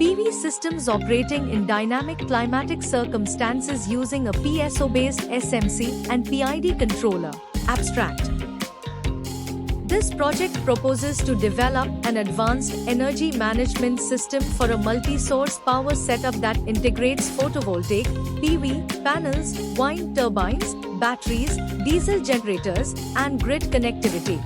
PV systems operating in dynamic climatic circumstances using a PSO-based SMC and PID controller. Abstract. This project proposes to develop an advanced energy management system for a multi-source power setup that integrates photovoltaic, PV, panels, wind turbines, batteries, diesel generators, and grid connectivity.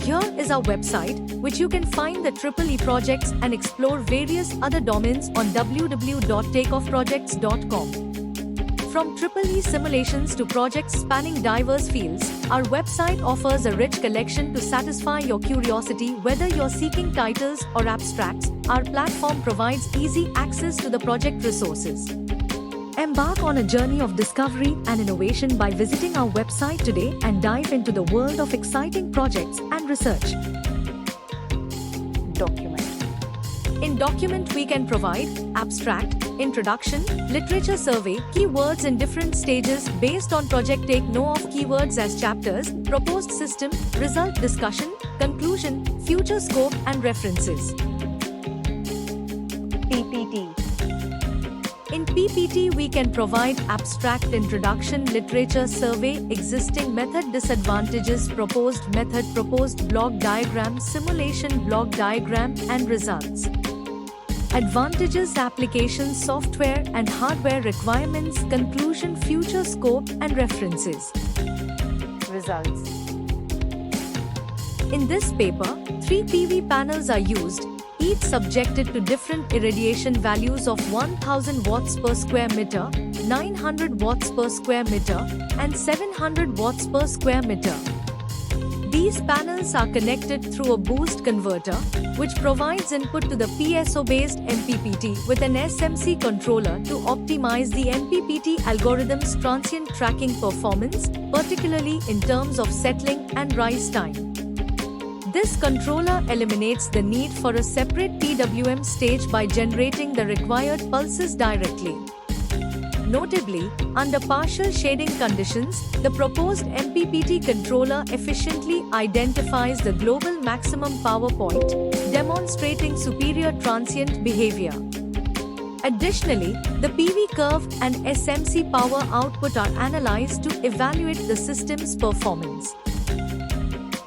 Here is our website, which you can find the EE projects and explore various other domains on www.takeoffprojects.com. From EE simulations to projects spanning diverse fields, our website offers a rich collection to satisfy your curiosity. Whether you're seeking titles or abstracts, our platform provides easy access to the project resources. Embark on a journey of discovery and innovation by visiting our website today and dive into the world of exciting projects and research. Document. In document, we can provide abstract, introduction, literature survey, keywords in different stages based on project. Take note of keywords as chapters, proposed system, result discussion, conclusion, future scope, and references. PPT. In PPT, we can provide abstract introduction, literature survey, existing method, disadvantages, proposed method, proposed block diagram, simulation block diagram, and results. Advantages, applications, software and hardware requirements, conclusion, future scope, and references. Results. In this paper, 3 PV panels are used, each subjected to different irradiation values of 1000 watts per square meter, 900 watts per square meter, and 700 watts per square meter. These panels are connected through a boost converter, which provides input to the PSO-based MPPT with an SMC controller to optimize the MPPT algorithm's transient tracking performance, particularly in terms of settling and rise time. This controller eliminates the need for a separate PWM stage by generating the required pulses directly. Notably, under partial shading conditions, the proposed MPPT controller efficiently identifies the global maximum power point, demonstrating superior transient behavior. Additionally, the PV curve and SMC power output are analyzed to evaluate the system's performance.